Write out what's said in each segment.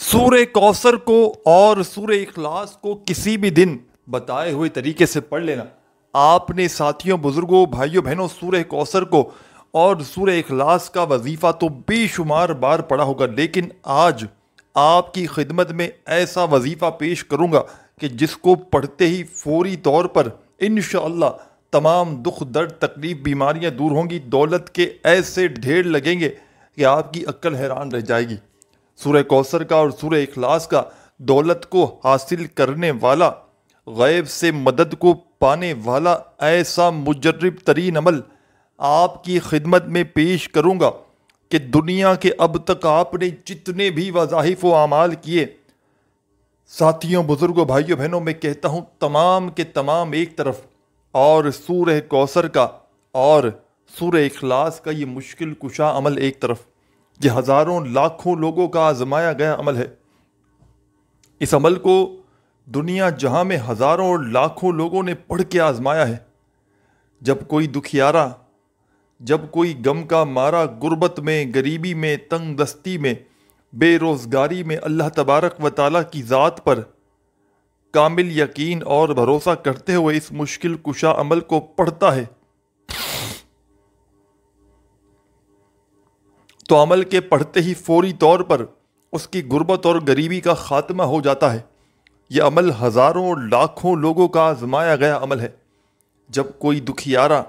سورہ کوثر کو اور سورہ اخلاص کو کسی بھی دن بتائے ہوئے طریقے سے پڑھ لینا۔ آپ نے ساتھیوں، بزرگوں، بھائیوں بہنوں سورہ کوثر کو اور سورہ اخلاص کا وظیفہ تو بے شمار بار پڑھا ہوگا، لیکن آج آپ کی خدمت میں ایسا وظیفہ پیش کروں گا کہ جس کو پڑھتے ہی فوری طور پر انشاءاللہ تمام دکھ درد تکلیف بیماریاں دور ہوں گی، دولت کے ایسے ڈھیر لگیں گے کہ آپ کی عقل حیران رہ جائے گی۔ سورہ کوثر کا اور سورہ اخلاص کا دولت کو حاصل کرنے والا، غیب سے مدد کو پانے والا ایسا مجرب ترین عمل آپ کی خدمت میں پیش کروں گا کہ دنیا کے اب تک آپ نے جتنے بھی وظائف و اعمال کیے، ساتھیوں، بزرگوں، بھائیوں بہنوں، میں کہتا ہوں تمام کے تمام ایک طرف، اور سورہ کوثر کا اور سورہ اخلاص کا یہ مشکل کشا عمل ایک طرف، یہ ہزاروں لاکھوں لوگوں کا آزمایا گیا عمل ہے۔ اس عمل کو دنیا جہاں میں ہزاروں اور لاکھوں لوگوں نے پڑھ کے آزمایا ہے۔ جب کوئی دکھیارا، جب کوئی غم کا مارا، غربت میں، غریبی میں، تنگ دستی میں، بے روزگاری میں اللہ تبارک و تعالیٰ کی ذات پر کامل یقین اور بھروسہ کرتے ہوئے اس مشکل کشا عمل کو پڑھتا ہے تو عمل کے پڑھتے ہی فوری طور پر اس کی غربت اور غریبی کا خاتمہ ہو جاتا ہے۔ یہ عمل ہزاروں اور لاکھوں لوگوں کا آزمایا گیا عمل ہے۔ جب کوئی دکھیارا،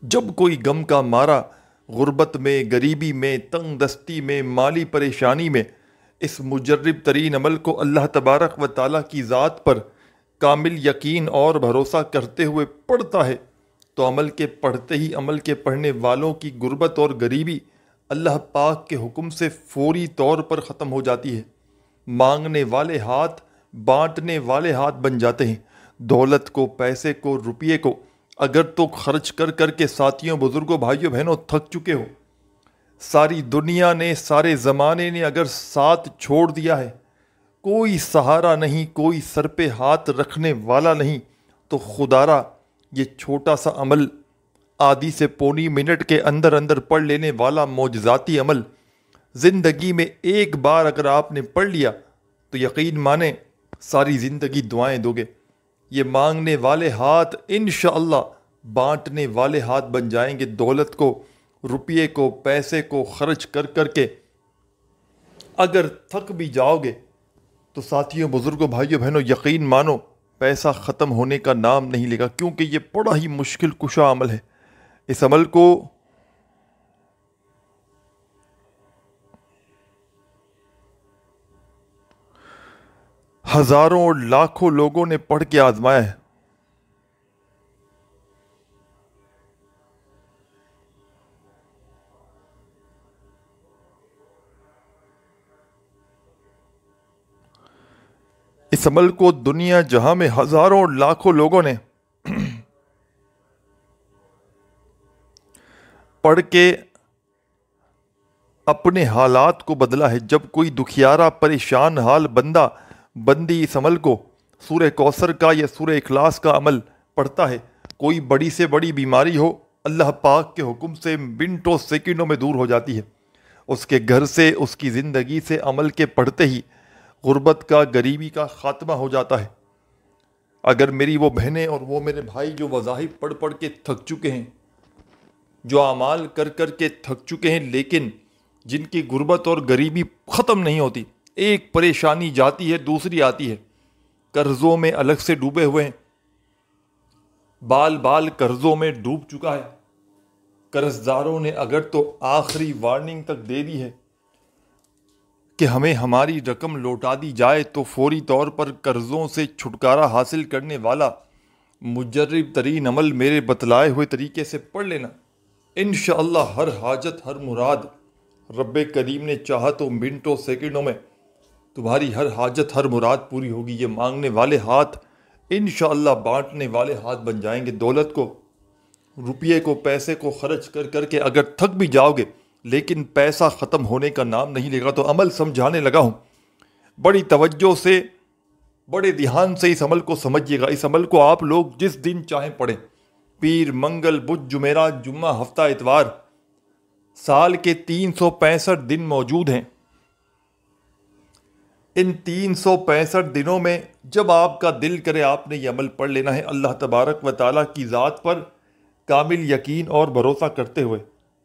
جب کوئی غم کا مارا، غربت میں، غریبی میں، تنگ دستی میں، مالی پریشانی میں، اس مجرب ترین عمل کو اللہ تبارک و تعالیٰ کی ذات پر کامل یقین اور بھروسہ کرتے ہوئے پڑھتا ہے تو عمل کے پڑھتے ہی عمل کے پڑھنے والوں کی غربت اور غریبی اللہ پاک کے حکم سے فوری طور پر ختم ہو جاتی ہے۔ مانگنے والے ہاتھ بانٹنے والے ہاتھ بن جاتے ہیں۔ دولت کو، پیسے کو، روپیے کو اگر تو خرچ کر کر کے ساتھیوں، بزرگوں، بھائیوں بہنوں تھک چکے ہو، ساری دنیا نے، سارے زمانے نے اگر ساتھ چھوڑ دیا ہے، کوئی سہارا نہیں، کوئی سر پہ ہاتھ رکھنے والا نہیں، تو خدارا یہ چھوٹا سا عمل، آدھی سے پونی منٹ کے اندر اندر پڑھ لینے والا معجزاتی عمل، زندگی میں ایک بار اگر آپ نے پڑھ لیا تو یقین مانیں ساری زندگی دعائیں دو گے۔ یہ مانگنے والے ہاتھ انشاءاللہ بانٹنے والے ہاتھ بن جائیں گے۔ دولت کو، روپیے کو، پیسے کو خرچ کر کر کے اگر تھک بھی جاؤ گے تو ساتھیوں، بزرگوں، بھائیوں بہنوں یقین مانو پیسہ ختم ہونے کا نام نہیں لے گا، کیونکہ یہ بڑا ہی مشکل کشا عمل ہے۔ اس عمل کو ہزاروں اور لاکھوں لوگوں نے پڑھ کے آزمایا ہے۔ اس عمل کو دنیا جہاں میں ہزاروں اور لاکھوں لوگوں نے پڑھ کے اپنے حالات کو بدلا ہے۔ جب کوئی دکھیارا، پریشان حال بندہ بندی اس عمل کو، سورہ کوثر کا یا سورہ اخلاص کا عمل پڑھتا ہے، کوئی بڑی سے بڑی بیماری ہو، اللہ پاک کے حکم سے منٹوں سیکنڈوں میں دور ہو جاتی ہے۔ اس کے گھر سے، اس کی زندگی سے عمل کے پڑھتے ہی غربت کا، غریبی کا خاتمہ ہو جاتا ہے۔ اگر میری وہ بہنیں اور وہ میرے بھائی جو وظائف پڑھ پڑھ کے تھک چکے ہیں، جو اعمال کر کر کے تھک چکے ہیں، لیکن جن کی غربت اور غریبی ختم نہیں ہوتی، ایک پریشانی جاتی ہے دوسری آتی ہے، قرضوں میں الگ سے ڈوبے ہوئے ہیں، بال بال قرضوں میں ڈوب چکا ہے، قرض داروں نے اگر تو آخری وارننگ تک دے دی ہے کہ ہمیں ہماری رقم لوٹا دی جائے، تو فوری طور پر قرضوں سے چھٹکارا حاصل کرنے والا مجرب ترین عمل میرے بتلائے ہوئے طریقے سے پڑھ لینا۔ انشاءاللہ ہر حاجت، ہر مراد رب کریم نے چاہا تو منٹوں سیکنڈوں میں تمہاری ہر حاجت، ہر مراد پوری ہوگی۔ یہ مانگنے والے ہاتھ انشاءاللہ بانٹنے والے ہاتھ بن جائیں گے۔ دولت کو، روپیے کو، پیسے کو خرچ کر کر کے اگر تھک بھی جاؤ گے، لیکن پیسہ ختم ہونے کا نام نہیں لے گا۔ تو عمل سمجھانے لگا ہوں، بڑی توجہ سے، بڑے دھیان سے اس عمل کو سمجھیے گا۔ اس عمل کو آپ لوگ جس دن چاہیں پڑھیں، پیر، منگل، بدھ، جمعرات، جمعہ، ہفتہ، اتوار، سال کے 365 دن موجود ہیں۔ ان 365 دنوں میں جب آپ کا دل کرے آپ نے یہ عمل پڑھ لینا ہے، اللہ تبارک و تعالیٰ کی ذات پر کامل یقین اور بھروسہ کرتے ہوئے۔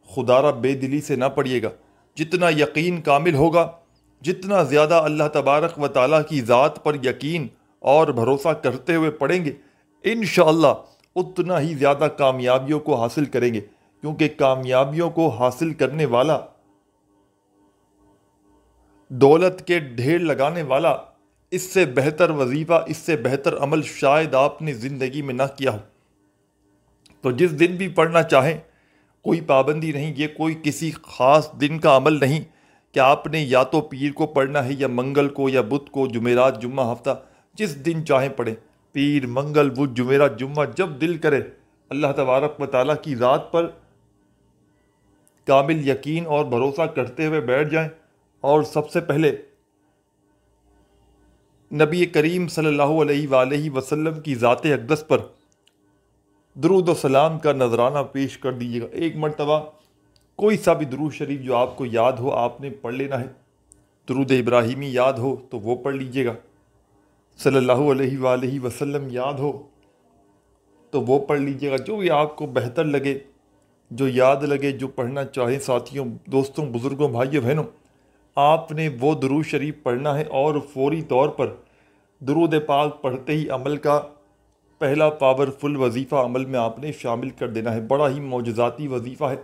خدا را بے دلی سے نہ پڑھیے گا، جتنا یقین کامل ہوگا، جتنا زیادہ اللہ تبارک و تعالیٰ کی ذات پر یقین اور بھروسہ کرتے ہوئے پڑھیں گے، انشاءاللہ اتنا ہی زیادہ کامیابیوں کو حاصل کریں گے، کیونکہ کامیابیوں کو حاصل کرنے والا، دولت کے ڈھیر لگانے والا، اس سے بہتر وظیفہ، اس سے بہتر عمل شاید آپ نے زندگی میں نہ کیا ہو۔ تو جس دن بھی پڑھنا چاہیں، کوئی پابندی نہیں، یہ کوئی کسی خاص دن کا عمل نہیں کہ آپ نے یا تو پیر کو پڑھنا ہے یا منگل کو یا بدھ کو، جمعرات، جمعہ، ہفتہ، جس دن چاہیں پڑھیں، پیر، منگل، بدھ، جمعرات، جمعہ، جب دل کرے اللہ تبارک و تعالیٰ کی ذات پر کامل یقین اور بھروسہ کرتے ہوئے بیٹھ جائیں، اور سب سے پہلے نبی کریم صلی اللہ علیہ وآلہ وسلم کی ذات اقدس پر درود و سلام کا نذرانہ پیش کر دیجیے گا۔ ایک مرتبہ کوئی سا بھی درود شریف جو آپ کو یاد ہو آپ نے پڑھ لینا ہے۔ درود ابراہیمی یاد ہو تو وہ پڑھ لیجیے گا، صلی اللہ علیہ وآلہ وسلم یاد ہو تو وہ پڑھ لیجیے گا، جو بھی آپ کو بہتر لگے، جو یاد لگے، جو پڑھنا چاہیں۔ ساتھیوں، دوستوں، بزرگوں، بھائیوں، بہنوں، آپ نے وہ درود شریف پڑھنا ہے اور فوری طور پر درود پاک پڑھتے ہی عمل کا پہلا پاورفل وظیفہ عمل میں آپ نے شامل کر دینا ہے۔ بڑا ہی معجزاتی وظیفہ ہے،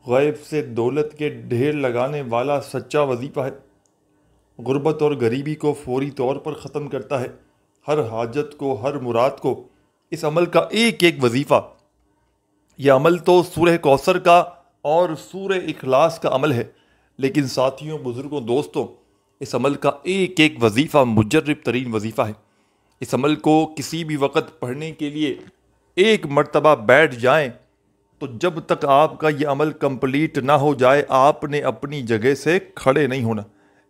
غیب سے دولت کے ڈھیر لگانے والا سچا وظیفہ ہے، غربت اور غریبی کو فوری طور پر ختم کرتا ہے، ہر حاجت کو، ہر مراد کو۔ اس عمل کا ایک ایک وظیفہ، یہ عمل تو سورہ کوثر کا اور سورہ اخلاص کا عمل ہے، لیکن ساتھیوں، بزرگوں، دوستوں، اس عمل کا ایک ایک وظیفہ مجرب ترین وظیفہ ہے۔ اس عمل کو کسی بھی وقت پڑھنے کے لیے ایک مرتبہ بیٹھ جائیں تو جب تک آپ کا یہ عمل کمپلیٹ نہ ہو جائے آپ نے اپنی جگہ سے کھڑے نہیں ہونا۔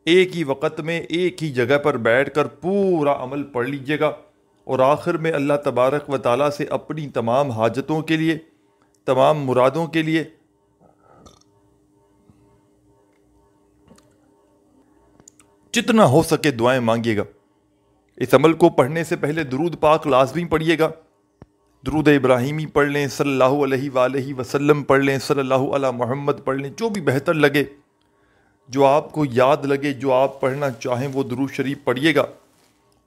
ایک ہی وقت میں ایک ہی جگہ پر بیٹھ کر پورا عمل پڑھ لیجئے گا، اور آخر میں اللہ تبارک و تعالیٰ سے اپنی تمام حاجتوں کے لیے، تمام مرادوں کے لیے جتنا ہو سکے دعائیں مانگیے گا۔ اس عمل کو پڑھنے سے پہلے درود پاک لازمی پڑھیے گا، درود ابراہیمی پڑھ لیں، صلی اللہ علیہ وآلہ وسلم پڑھ لیں، صلی اللہ علی محمد پڑھ لیں، جو بھی بہتر لگے، جو آپ کو یاد لگے، جو آپ پڑھنا چاہیں وہ درود شریف پڑھیے گا،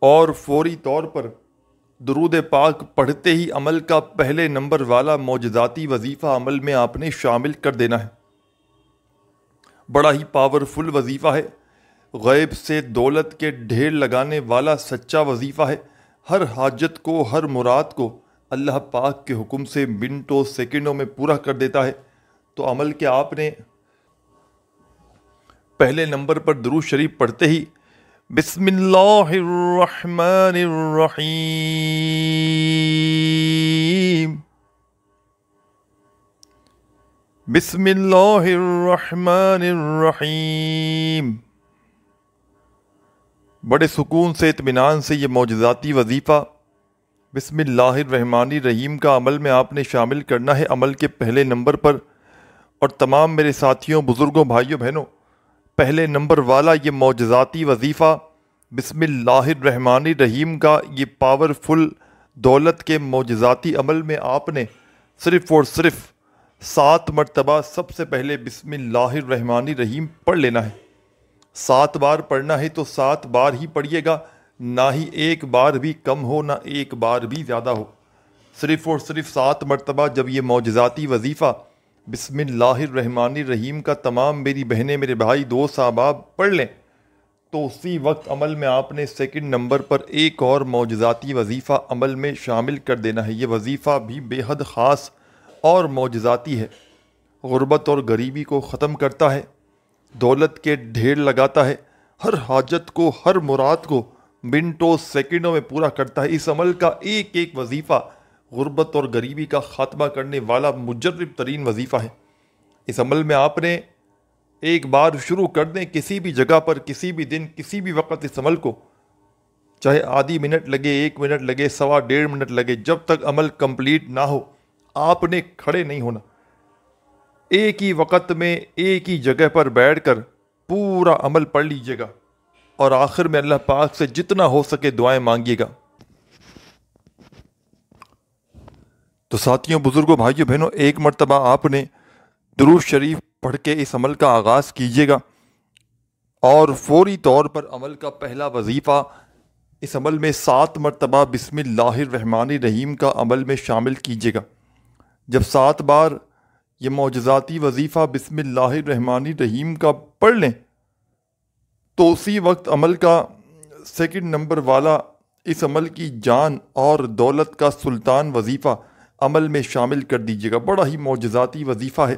اور فوری طور پر درود پاک پڑھتے ہی عمل کا پہلے نمبر والا معجزاتی وظیفہ عمل میں آپ نے شامل کر دینا ہے۔ بڑا ہی پاورفل وظیفہ ہے، غیب سے دولت کے ڈھیر لگانے والا سچا وظیفہ ہے، ہر حاجت کو، ہر مراد کو اللہ پاک کے حکم سے منٹوں، سیکنڈوں میں پورا کر دیتا ہے۔ تو عمل کے آپ نے پہلے نمبر پر درود شریف پڑھتے ہی بسم اللہ الرحمن الرحیم، بسم اللہ الرحمن الرحیم، بڑے سکون سے، اطمینان سے یہ معجزاتی وظیفہ بسم اللہ الرحمن الرحیم کا عمل میں آپ نے شامل کرنا ہے عمل کے پہلے نمبر پر۔ اور تمام میرے ساتھیوں، بزرگوں، بھائیوں، بہنوں، پہلے نمبر والا یہ معجزاتی وظیفہ بسم اللہ الرحمن الرحیم کا یہ پاورفل دولت کے معجزاتی عمل میں آپ نے صرف اور صرف 7 مرتبہ سب سے پہلے بسم اللہ الرحمن الرحیم پڑھ لینا ہے۔ 7 بار پڑھنا ہے تو 7 بار ہی پڑھیے گا، نہ ہی ایک بار بھی کم ہو، نہ ایک بار بھی زیادہ ہو۔ صرف اور صرف 7 مرتبہ جب یہ معجزاتی وظیفہ بسم اللہ الرحمن الرحیم کا تمام میری بہنیں، میرے بھائی، دوست، احباب پڑھ لیں تو اسی وقت عمل میں آپ نے سیکنڈ نمبر پر ایک اور معجزاتی وظیفہ عمل میں شامل کر دینا ہے۔ یہ وظیفہ بھی بے حد خاص اور معجزاتی ہے، غربت اور غریبی کو ختم کرتا ہے، دولت کے ڈھیر لگاتا ہے، ہر حاجت کو، ہر مراد کو منٹوں، سیکنڈوں میں پورا کرتا ہے۔ اس عمل کا ایک ایک وظیفہ غربت اور غریبی کا خاتمہ کرنے والا مجرب ترین وظیفہ ہے۔ اس عمل میں آپ نے ایک بار شروع کر دیں، کسی بھی جگہ پر، کسی بھی دن، کسی بھی وقت اس عمل کو، چاہے آدھی منٹ لگے، 1 منٹ لگے، 1.25 منٹ لگے، جب تک عمل کمپلیٹ نہ ہو آپ نے کھڑے نہیں ہونا۔ ایک ہی وقت میں ایک ہی جگہ پر بیٹھ کر پورا عمل پڑھ لیجئے گا، اور آخر میں اللہ پاک سے جتنا ہو سکے دعائیں مانگیے گا۔ تو ساتھیوں، بزرگوں، بھائیوں، بہنوں، ایک مرتبہ آپ نے درود شریف پڑھ کے اس عمل کا آغاز کیجیے گا، اور فوری طور پر عمل کا پہلا وظیفہ اس عمل میں 7 مرتبہ بسم اللہ الرحمن الرحیم کا عمل میں شامل کیجیے گا۔ جب 7 بار یہ معجزاتی وظیفہ بسم اللہ الرحمن الرحیم کا پڑھ لیں تو اسی وقت عمل کا سیکنڈ نمبر والا اس عمل کی جان اور دولت کا سلطان وظیفہ عمل میں شامل کر دیجیے گا۔ بڑا ہی معجزاتی وظیفہ ہے،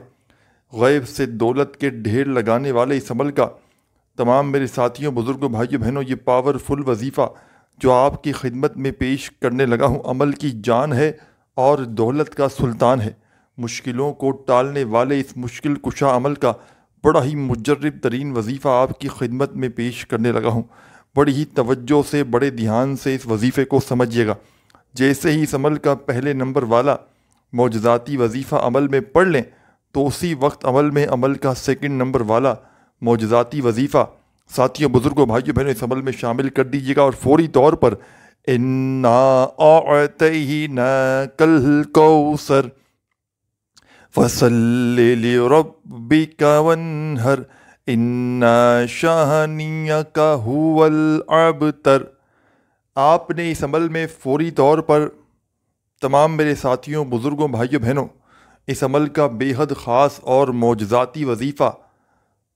غیب سے دولت کے ڈھیر لگانے والے اس عمل کا تمام میرے ساتھیوں، بزرگوں، بھائیوں، بہنوں، یہ پاورفل وظیفہ جو آپ کی خدمت میں پیش کرنے لگا ہوں عمل کی جان ہے اور دولت کا سلطان ہے۔ مشکلوں کو ٹالنے والے اس مشکل کشا عمل کا بڑا ہی مجرب ترین وظیفہ آپ کی خدمت میں پیش کرنے لگا ہوں۔ بڑی ہی توجہ سے، بڑے دھیان سے اس وظیفے کو سمجھیے گا۔ جیسے ہی اس عمل کا پہلے نمبر والا معجزاتی وظیفہ عمل میں پڑھ لیں تو اسی وقت عمل کا سیکنڈ نمبر والا معجزاتی وظیفہ ساتھیوں، بزرگوں، بھائیوں، بہنوں اس عمل میں شامل کر دیجیے گا، اور فوری طور پر اِنَّا أَعْطَيْنَاكَ الْكَوْثَرَ فَصَلِّ لِرَبِّكَ وَانْحَرْ إِنَّ شَانِئَكَ هُوَ الْأَبْتَرُ۔ آپ نے اس عمل میں فوری طور پر تمام میرے ساتھیوں، بزرگوں، بھائیوں، بہنوں اس عمل کا بے حد خاص اور معجزاتی وظیفہ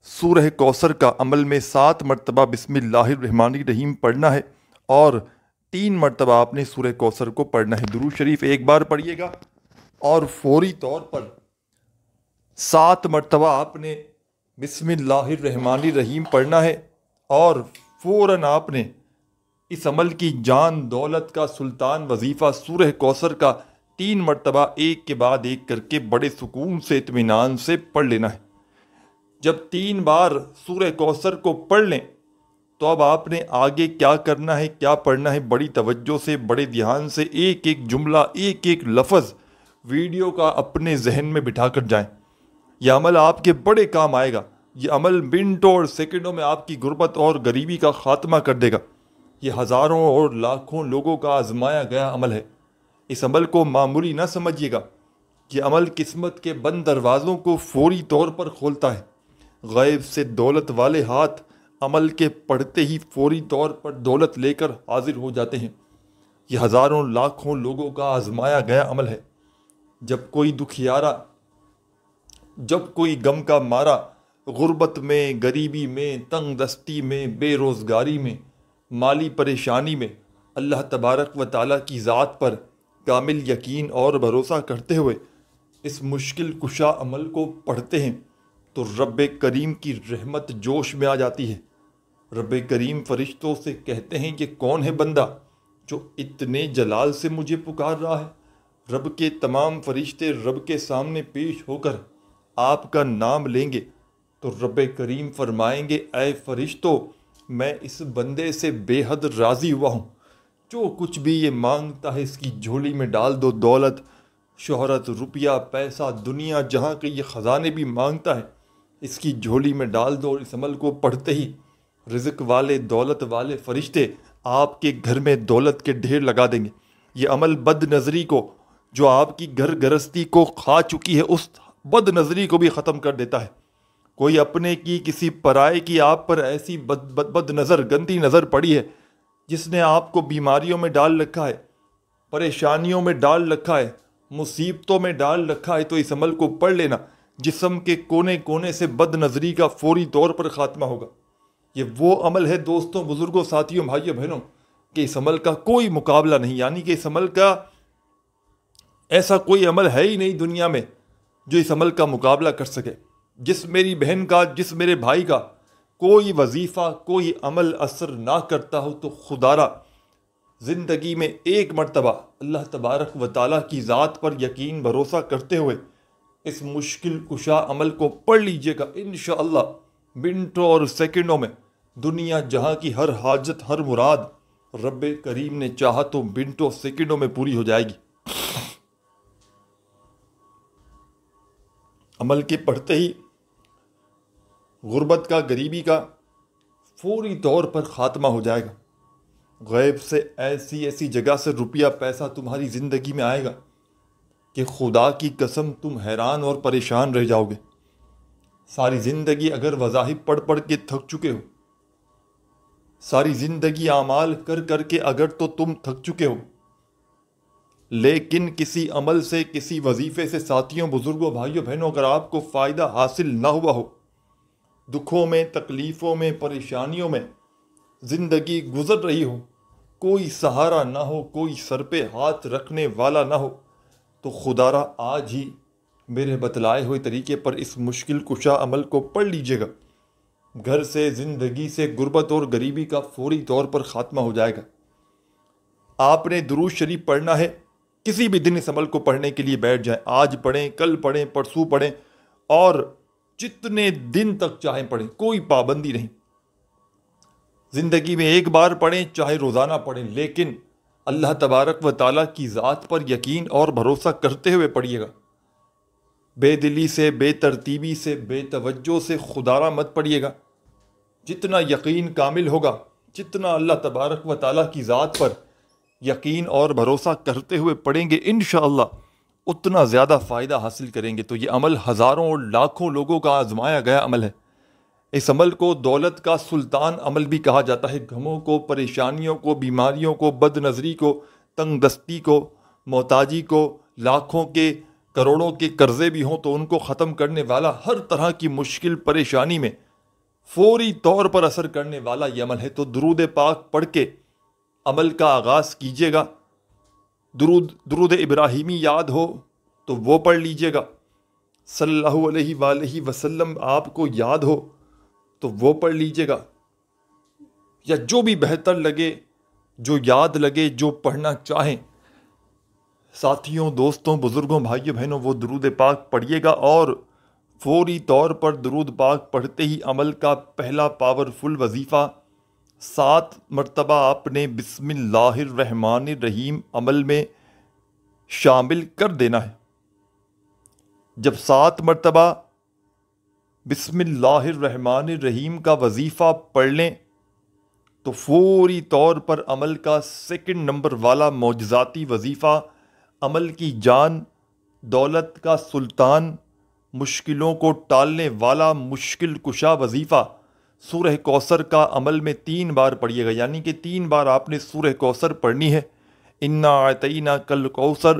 سورہ کوثر کا عمل میں 7 مرتبہ بسم اللہ الرحمن الرحیم پڑھنا ہے، اور 3 مرتبہ آپ نے سورہ کوثر کو پڑھنا ہے۔ درود شریف ایک بار پڑھیے گا، اور فوری طور پر 7 مرتبہ آپ نے بسم اللہ الرحمن الرحیم پڑھنا ہے، اور فوراً آپ نے اس عمل کی جان دولت کا سلطان وظیفہ سورہ کوثر کا 3 مرتبہ ایک کے بعد ایک کر کے بڑے سکون سے، اطمینان سے پڑھ لینا ہے۔ جب 3 بار سورہ کوثر کو پڑھ لیں تو اب آپ نے آگے کیا کرنا ہے، کیا پڑھنا ہے، بڑی توجہ سے، بڑے دھیان سے ایک ایک جملہ، ایک ایک لفظ ویڈیو کا اپنے ذہن میں بٹھا کر جائیں۔ یہ عمل آپ کے بڑے کام آئے گا۔ یہ عمل منٹوں اور سیکنڈوں میں آپ کی غربت اور غریبی کا خاتمہ کر دے گا۔ یہ ہزاروں اور لاکھوں لوگوں کا آزمایا گیا عمل ہے۔ اس عمل کو معمولی نہ سمجھیے گا۔ یہ عمل قسمت کے بند دروازوں کو فوری طور پر کھولتا ہے۔ غیب سے دولت والے ہاتھ عمل کے پڑھتے ہی فوری طور پر دولت لے کر حاضر ہو جاتے ہیں۔ یہ ہزاروں لاکھوں لوگوں کا آزمایا گیا عمل ہے۔ جب کوئی دکھیارا، جب کوئی غم کا مارا غربت میں، غریبی میں، تنگ دستی میں، بے روزگاری میں، مالی پریشانی میں اللہ تبارک و تعالیٰ کی ذات پر کامل یقین اور بھروسہ کرتے ہوئے اس مشکل کشا عمل کو پڑھتے ہیں تو رب کریم کی رحمت جوش میں آ جاتی ہے۔ رب کریم فرشتوں سے کہتے ہیں کہ کون ہے بندہ جو اتنے جلال سے مجھے پکار رہا ہے۔ رب کے تمام فرشتے رب کے سامنے پیش ہو کر آپ کا نام لیں گے تو رب کریم فرمائیں گے، اے فرشتوں، میں اس بندے سے بے حد راضی ہوا ہوں۔ جو کچھ بھی یہ مانگتا ہے اس کی جھولی میں ڈال دو۔ دولت، شہرت، روپیہ، پیسہ، دنیا جہاں کے یہ خزانے بھی مانگتا ہے اس کی جھولی میں ڈال دو۔ اس عمل کو پڑھتے ہی رزق والے، دولت والے فرشتے آپ کے گھر میں دولت کے ڈھیر لگا دیں گے۔ یہ عمل بد نظری کو، جو آپ کی گھر گرستی کو کھا چکی ہے، اس بد نظری کو بھی ختم کر دیتا ہے۔ کوئی اپنے کی، کسی پرائے کی آپ پر ایسی بد نظر، گندی نظر پڑی ہے جس نے آپ کو بیماریوں میں ڈال رکھا ہے، پریشانیوں میں ڈال رکھا ہے، مصیبتوں میں ڈال رکھا ہے، تو اس عمل کو پڑھ لینا۔ جسم کے کونے کونے سے بد نظری کا فوری طور پر خاتمہ ہوگا۔ یہ وہ عمل ہے دوستوں، بزرگوں، ساتھیوں، بھائیوں، بہنوں، کہ اس عمل کا کوئی مقابلہ نہیں، یعنی کہ اس عمل کا ایسا کوئی عمل ہے ہی نہیں دنیا میں جو اس عمل کا مقابلہ کر سکے۔ جس میری بہن کا، جس میرے بھائی کا کوئی وظیفہ، کوئی عمل اثر نہ کرتا ہو تو خدارا زندگی میں ایک مرتبہ اللہ تبارک و تعالیٰ کی ذات پر یقین بھروسہ کرتے ہوئے اس مشکل کشا عمل کو پڑھ لیجئے گا۔ انشاءاللہ منٹوں اور سیکنڈوں میں دنیا جہاں کی ہر حاجت، ہر مراد رب کریم نے چاہا تو منٹوں سیکنڈوں میں پوری ہو جائے گی۔ عمل کے پڑھتے ہی غربت کا، غریبی کا فوری طور پر خاتمہ ہو جائے گا۔ غیب سے ایسی ایسی جگہ سے روپیہ پیسہ تمہاری زندگی میں آئے گا کہ خدا کی قسم تم حیران اور پریشان رہ جاؤ گے۔ ساری زندگی اگر وظائف پڑھ پڑھ کے تھک چکے ہو، ساری زندگی اعمال کر کر کے اگر تو تم تھک چکے ہو، لیکن کسی عمل سے، کسی وظیفے سے ساتھیوں، بزرگوں، بھائیوں، بہنوں اگر آپ کو فائدہ حاصل نہ ہوا ہو، دکھوں میں، تکلیفوں میں، پریشانیوں میں زندگی گزر رہی ہو، کوئی سہارا نہ ہو، کوئی سر پہ ہاتھ رکھنے والا نہ ہو، تو خدارا آج ہی میرے بتلائے ہوئے طریقے پر اس مشکل کشا عمل کو پڑھ لیجئے گا۔ گھر سے، زندگی سے، غربت اور غریبی کا فوری طور پر خاتمہ ہو جائے گا۔ آپ نے درود شریف پڑھنا ہے، کسی بھی دن اس عمل کو پڑھنے کے لیے بیٹھ جائیں، آج پڑھیں، کل پڑھیں، پرسوں پڑھیں، اور جتنے دن تک چاہیں پڑھیں، کوئی پابندی نہیں۔ زندگی میں ایک بار پڑھیں، چاہے روزانہ پڑھیں، لیکن اللہ تبارک و تعالیٰ کی ذات پر یقین اور بھروسہ کرتے ہوئے پڑھیے گا۔ بے دلی سے، بے ترتیبی سے، بے توجہ سے خدارہ مت پڑھیے گا۔ جتنا یقین کامل ہوگا، جتنا اللہ تبارک و تعالیٰ کی ذات پر یقین اور بھروسہ کرتے ہوئے پڑھیں گے، انشاءاللہ اتنا زیادہ فائدہ حاصل کریں گے۔ تو یہ عمل ہزاروں اور لاکھوں لوگوں کا آزمایا گیا عمل ہے۔ اس عمل کو دولت کا سلطان عمل بھی کہا جاتا ہے۔ غموں کو، پریشانیوں کو، بیماریوں کو، بد نظری کو، تنگ دستی کو، محتاجی کو، لاکھوں کے، کروڑوں کے قرضے بھی ہوں تو ان کو ختم کرنے والا، ہر طرح کی مشکل پریشانی میں فوری طور پر اثر کرنے والا یہ عمل ہے۔ تو درود پاک پڑھ کے عمل کا آغاز کیجیے گا۔ درود ابراہیمی یاد ہو تو وہ پڑھ لیجیے گا۔ صلی اللہ علیہ وآلہ وسلم آپ کو یاد ہو تو وہ پڑھ لیجیے گا، یا جو بھی بہتر لگے، جو یاد لگے، جو پڑھنا چاہیں۔ ساتھیوں، دوستوں، بزرگوں، بھائیوں، بہنوں، وہ درود پاک پڑھیے گا، اور فوری طور پر درود پاک پڑھتے ہی عمل کا پہلا پاورفل وظیفہ 7 مرتبہ آپ نے بسم اللہ الرحمن الرحیم عمل میں شامل کر دینا ہے۔ جب 7 مرتبہ بسم اللہ الرحمن الرحیم کا وظیفہ پڑھ لیں تو فوری طور پر عمل کا 2 نمبر والا معجزاتی وظیفہ، عمل کی جان، دولت کا سلطان، مشکلوں کو ٹالنے والا مشکل کشا وظیفہ سورہ کوثر کا عمل میں 3 بار پڑھیے گا، یعنی کہ 3 بار آپ نے سورہ کوثر پڑھنی ہے۔ انا اعطیناک الکوثر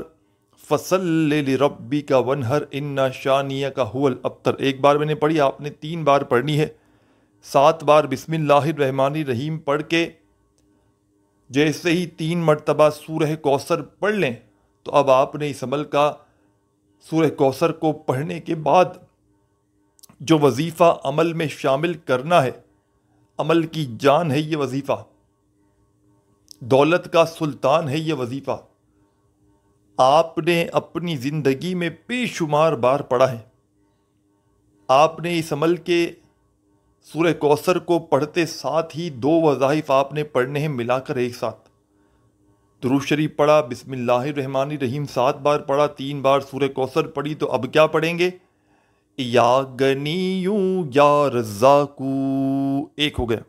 فصل لربک وانحر ان شانئک ھو الابتر۔ ایک بار میں نے پڑھی، آپ نے 3 بار پڑھنی ہے۔ 7 بار بسم اللہ الرحمن الرحیم پڑھ کے جیسے ہی 3 مرتبہ سورہ کوثر پڑھ لیں تو اب آپ نے اس عمل کا، سورہ کوثر کو پڑھنے کے بعد جو وظیفہ عمل میں شامل کرنا ہے، عمل کی جان ہے یہ وظیفہ، دولت کا سلطان ہے یہ وظیفہ، آپ نے اپنی زندگی میں بے شمار بار پڑھا ہے۔ آپ نے اس عمل کے، سورہ کوثر کو پڑھتے ساتھ ہی 2 وظائف آپ نے پڑھنے ہیں ملا کر ایک ساتھ۔ درود شریف پڑھا، بسم اللہ الرحمن الرحیم 7 بار پڑھا، 3 بار سورہ کوثر پڑھی، تو اب کیا پڑھیں گے؟ یا غنیو یا رزاقو، ایک ہو گیا۔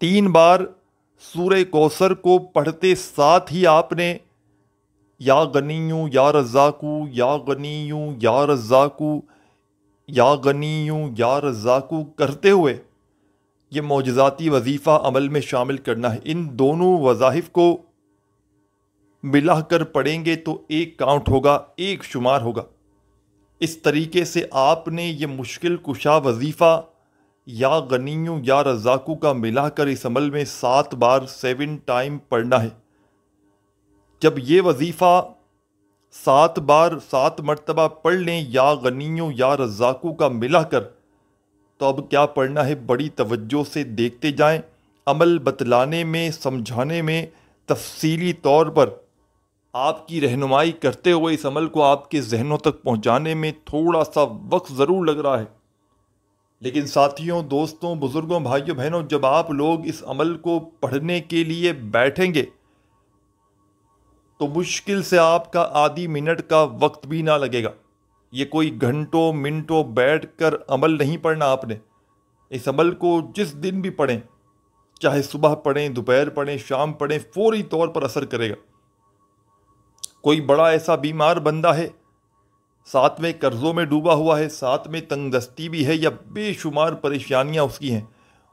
3 بار سورہ کوثر کو پڑھتے ساتھ ہی آپ نے یا غنیو یا رزاقو، یا غنیو یا رزاقو، یا غنیو یا رزاقو کرتے ہوئے یہ معجزاتی وظیفہ عمل میں شامل کرنا ہے۔ ان دونوں وظائف کو ملا کر پڑھیں گے تو ایک کاؤنٹ ہوگا، ایک شمار ہوگا۔ اس طریقے سے آپ نے یہ مشکل کشا وظیفہ یا غنیو یا رزاقو کا ملا کر اس عمل میں 7 بار 7 ٹائم پڑھنا ہے۔ جب یہ وظیفہ 7 بار 7 مرتبہ پڑھ لیں یا غنیو یا رزاقو کا ملا کر، تو اب کیا پڑھنا ہے؟ بڑی توجہ سے دیکھتے جائیں۔ عمل بتلانے میں، سمجھانے میں، تفصیلی طور پر آپ کی رہنمائی کرتے ہوئے اس عمل کو آپ کے ذہنوں تک پہنچانے میں تھوڑا سا وقت ضرور لگ رہا ہے، لیکن ساتھیوں، دوستوں، بزرگوں، بھائیوں، بہنوں، جب آپ لوگ اس عمل کو پڑھنے کے لیے بیٹھیں گے تو مشکل سے آپ کا آدھی منٹ کا وقت بھی نہ لگے گا۔ یہ کوئی گھنٹوں منٹوں بیٹھ کر عمل نہیں پڑھنا آپ نے۔ اس عمل کو جس دن بھی پڑھیں، چاہے صبح پڑھیں، دوپہر پڑھیں، شام پڑھیں، فوری طور پر اثر کرے گا۔ کوئی بڑا ایسا بیمار بندہ ہے، ساتھ میں قرضوں میں ڈوبا ہوا ہے، ساتھ میں تنگ دستی بھی ہے یا بے شمار پریشانیاں اس کی ہیں،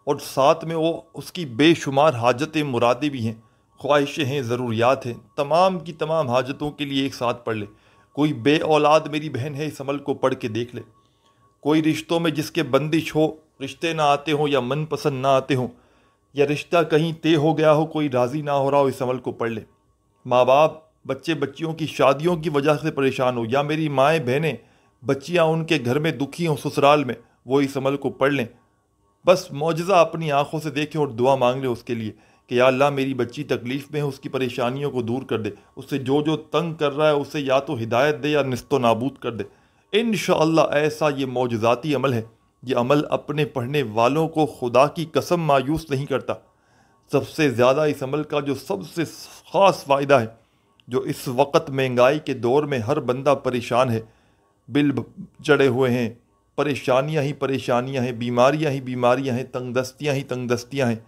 اور ساتھ میں وہ اس کی بے شمار حاجتیں مرادیں بھی ہیں، خواہشیں ہیں، ضروریات ہیں، تمام کی تمام حاجتوں کے لیے ایک ساتھ پڑھ لے۔ کوئی بے اولاد میری بہن ہے، اس عمل کو پڑھ کے دیکھ لے۔ کوئی رشتوں میں جس کے بندش ہو، رشتے نہ آتے ہوں یا من پسند نہ آتے ہوں، یا رشتہ کہیں طے ہو گیا ہو، کوئی راضی نہ ہو رہا ہو، اس عمل کو پڑھ لے۔ ماں باپ بچے بچیوں کی شادیوں کی وجہ سے پریشان ہو، یا میری مائیں بہنیں بچیاں ان کے گھر میں دکھی ہوں سسرال میں، وہ اس عمل کو پڑھ لیں۔ بس معجزہ اپنی آنکھوں سے دیکھیں اور دعا مانگ لیں اس کے لیے کہ یا اللہ میری بچی تکلیف میں ہے، اس کی پریشانیوں کو دور کر دے، اس سے جو تنگ کر رہا ہے اسے یا تو ہدایت دے یا نیست و نابود کر دے۔ انشاءاللہ ایسا یہ معجزاتی عمل ہے۔ یہ عمل اپنے پڑھنے والوں کو خدا کی قسم مایوس نہیں کرتا۔ سب سے زیادہ اس عمل کا جو سب سے خاص فائدہ ہے، جو اس وقت مہنگائی کے دور میں ہر بندہ پریشان ہے، بل چڑھے ہوئے ہیں، پریشانیاں ہی پریشانیاں ہیں، بیماریاں ہی بیماریاں ہیں، تنگ دستیاں ہی تنگ دستیاں ہیں،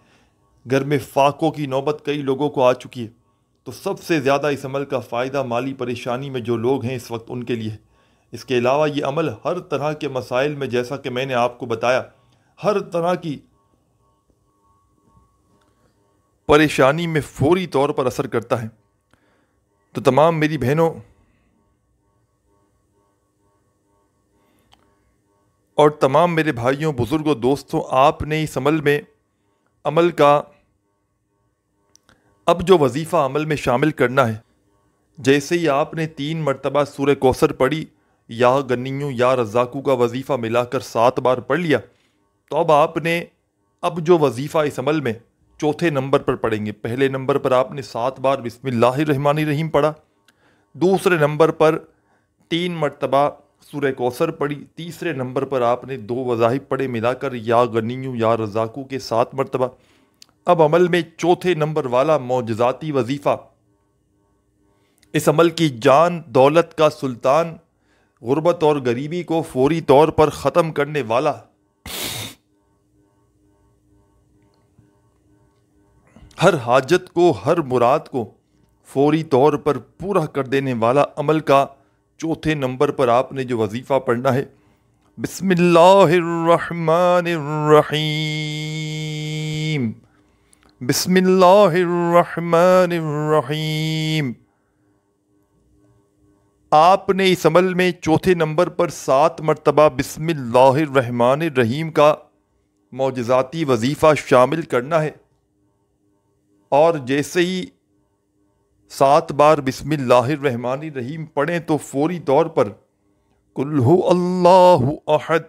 گھر میں فاقوں کی نوبت کئی لوگوں کو آ چکی ہے، تو سب سے زیادہ اس عمل کا فائدہ مالی پریشانی میں جو لوگ ہیں اس وقت ان کے لیے ہے۔ اس کے علاوہ یہ عمل ہر طرح کے مسائل میں، جیسا کہ میں نے آپ کو بتایا، ہر طرح کی پریشانی میں فوری طور پر اثر کرتا ہے۔ تو تمام میری بہنوں اور تمام میرے بھائیوں، بزرگوں، دوستوں، آپ نے اس عمل کا اب جو وظیفہ عمل میں شامل کرنا ہے، جیسے ہی آپ نے 3 مرتبہ سورہ کوثر پڑھی، یا غنیوں یا رزاقوں کا وظیفہ ملا کر 7 بار پڑھ لیا، تو اب آپ نے جو وظیفہ اس عمل میں چوتھے نمبر پر پڑھیں گے۔ پہلے نمبر پر آپ نے 7 بار بسم اللہ الرحمن الرحیم پڑھا، دوسرے نمبر پر 3 مرتبہ سورہ کوثر پڑھی، تیسرے نمبر پر آپ نے 2 وظائف پڑھے ملا کر، یا غنیوں یا رزاقوں کے 7 مرتبہ۔ اب عمل میں چوتھے نمبر والا معجزاتی وظیفہ، اس عمل کی جان دولت کا سلطان، غربت اور غریبی کو فوری طور پر ختم کرنے والا، ہر حاجت کو، ہر مراد کو فوری طور پر پورا کر دینے والا عمل کا چوتھے نمبر پر آپ نے جو وظیفہ پڑھنا ہے، بسم اللہ الرحمن الرحیم، بسم اللہ الرحمن الرحیم۔ آپ نے اس عمل میں چوتھے نمبر پر 7 مرتبہ بسم اللہ الرحمن الرحیم کا معجزاتی وظیفہ شامل کرنا ہے، اور جیسے ہی 7 بار بسم اللہ الرحمن الرحیم پڑھیں تو فوری طور پر قل هو اللہ احد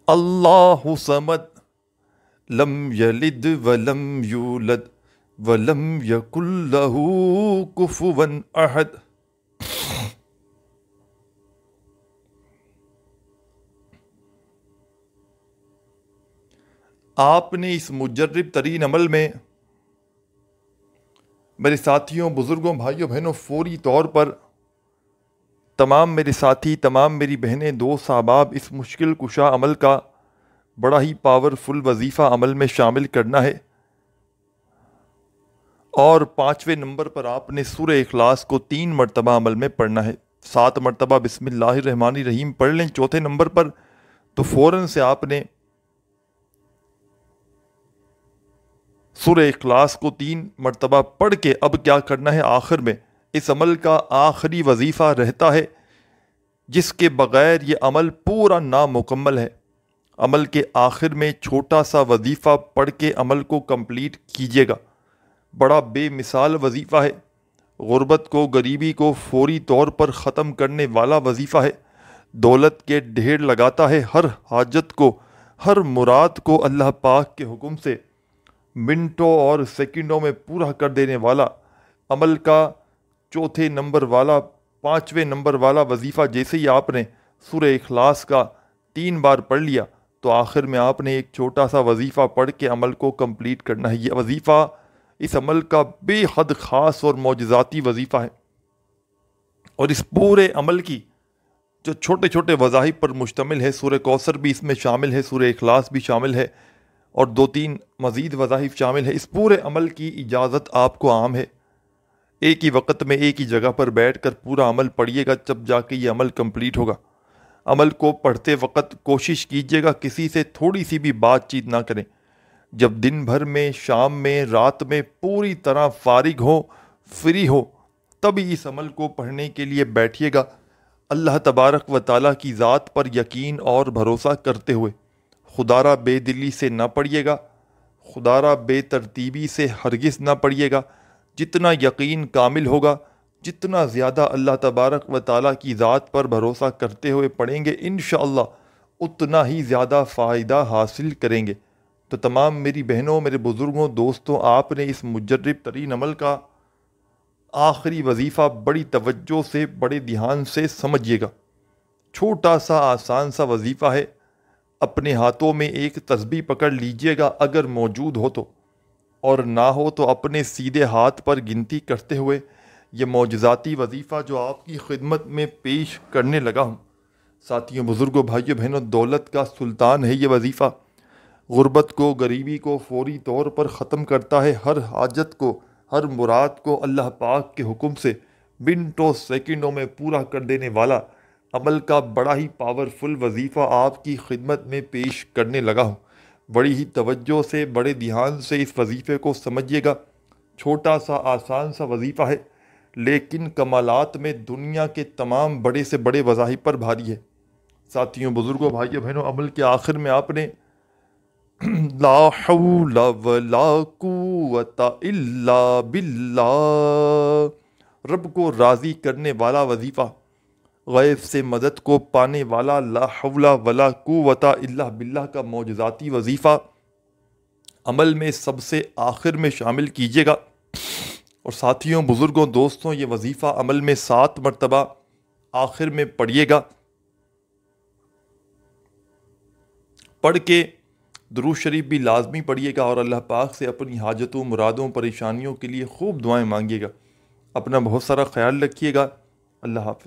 اللہ صمد لم یلد ولم یولد ولم یکن لہ کفوا احد۔ آپ نے اس مجرب ترین عمل میں میرے ساتھیوں، بزرگوں، بھائیوں، بہنوں، فوری طور پر تمام میرے ساتھی، تمام میری بہنیں، دوست، احباب، اس مشکل کشا عمل کا بڑا ہی پاورفل وظیفہ عمل میں شامل کرنا ہے، اور 5ویں نمبر پر آپ نے سورہ اخلاص کو 3 مرتبہ عمل میں پڑھنا ہے۔ 7 مرتبہ بسم اللہ الرحمن الرحیم پڑھ لیں چوتھے نمبر پر، تو فوراً سے آپ نے سورہ اخلاص کو 3 مرتبہ پڑھ کے اب کیا کرنا ہے، آخر میں اس عمل کا آخری وظیفہ رہتا ہے جس کے بغیر یہ عمل پورا نامکمل ہے۔ عمل کے آخر میں چھوٹا سا وظیفہ پڑھ کے عمل کو کمپلیٹ کیجیے گا۔ بڑا بے مثال وظیفہ ہے، غربت کو، غریبی کو فوری طور پر ختم کرنے والا وظیفہ ہے، دولت کے ڈھیر لگاتا ہے، ہر حاجت کو، ہر مراد کو اللہ پاک کے حکم سے منٹوں اور سیکنڈوں میں پورا کر دینے والا عمل کا چوتھے نمبر والا، 5ویں نمبر والا وظیفہ جیسے ہی آپ نے سورہ اخلاص کا 3 بار پڑھ لیا تو آخر میں آپ نے ایک چھوٹا سا وظیفہ پڑھ کے عمل کو کمپلیٹ کرنا ہے۔ یہ وظیفہ اس عمل کا بے حد خاص اور معجزاتی وظیفہ ہے، اور اس پورے عمل کی جو چھوٹے چھوٹے وظائف پر مشتمل ہے، سورہ کوثر بھی اس میں شامل ہے، سورہ اخلاص بھی شامل ہے، اور 2-3 مزید وظائف شامل ہے۔ اس پورے عمل کی اجازت آپ کو عام ہے۔ ایک ہی وقت میں ایک ہی جگہ پر بیٹھ کر پورا عمل پڑھیے گا، جب جا کے یہ عمل کمپلیٹ ہوگا۔ عمل کو پڑھتے وقت کوشش کیجیے گا کسی سے تھوڑی سی بھی بات چیت نہ کریں۔ جب دن بھر میں، شام میں، رات میں پوری طرح فارغ ہو، فری ہو، تبھی اس عمل کو پڑھنے کے لیے بیٹھیے گا، اللہ تبارک و تعالیٰ کی ذات پر یقین اور بھروسہ کرتے ہوئے۔ خدا را بے دلی سے نہ پڑھیے گا، خدا را بے ترتیبی سے ہرگز نہ پڑھیے گا۔ جتنا یقین کامل ہوگا، جتنا زیادہ اللہ تبارک و تعالیٰ کی ذات پر بھروسہ کرتے ہوئے پڑھیں گے، انشاءاللہ اتنا ہی زیادہ فائدہ حاصل کریں گے۔ تو تمام میری بہنوں، میرے بزرگوں، دوستوں، آپ نے اس مجرب ترین عمل کا آخری وظیفہ بڑی توجہ سے، بڑے دھیان سے سمجھیے گا۔ چھوٹا سا آسان سا وظیفہ ہے۔ اپنے ہاتھوں میں ایک تسبیح پکڑ لیجئے گا اگر موجود ہو تو، اور نہ ہو تو اپنے سیدھے ہاتھ پر گنتی کرتے ہوئے یہ معجزاتی وظیفہ جو آپ کی خدمت میں پیش کرنے لگا ہوں۔ ساتھیوں، بزرگوں، بھائیوں، بہنوں، دولت کا سلطان ہے یہ وظیفہ۔ غربت کو، غریبی کو فوری طور پر ختم کرتا ہے۔ ہر حاجت کو، ہر مراد کو اللہ پاک کے حکم سے منٹوں سیکنڈوں میں پورا کر دینے والا عمل کا بڑا ہی پاورفل وظیفہ آپ کی خدمت میں پیش کرنے لگا ہوں۔ بڑی ہی توجہ سے، بڑے دھیان سے اس وظیفے کو سمجھیے گا۔ چھوٹا سا آسان سا وظیفہ ہے، لیکن کمالات میں دنیا کے تمام بڑے سے بڑے وظائف پر بھاری ہے۔ ساتھیوں، بزرگوں، بھائیوں، بہنوں، عمل کے آخر میں آپ نے لا حول ولا قوت الا باللہ، رب کو راضی کرنے والا وظیفہ، غیب سے مدد کو پانے والا لا حول ولا قوت الا باللہ کا معجزاتی وظیفہ عمل میں سب سے آخر میں شامل کیجیے گا۔ اور ساتھیوں، بزرگوں، دوستوں، یہ وظیفہ عمل میں 7 مرتبہ آخر میں پڑھیے گا۔ پڑھ کے درود شریف بھی لازمی پڑھیے گا، اور اللہ پاک سے اپنی حاجتوں، مرادوں، پریشانیوں کے لیے خوب دعائیں مانگیے گا۔ اپنا بہت سارا خیال رکھیے گا۔ اللہ حافظ۔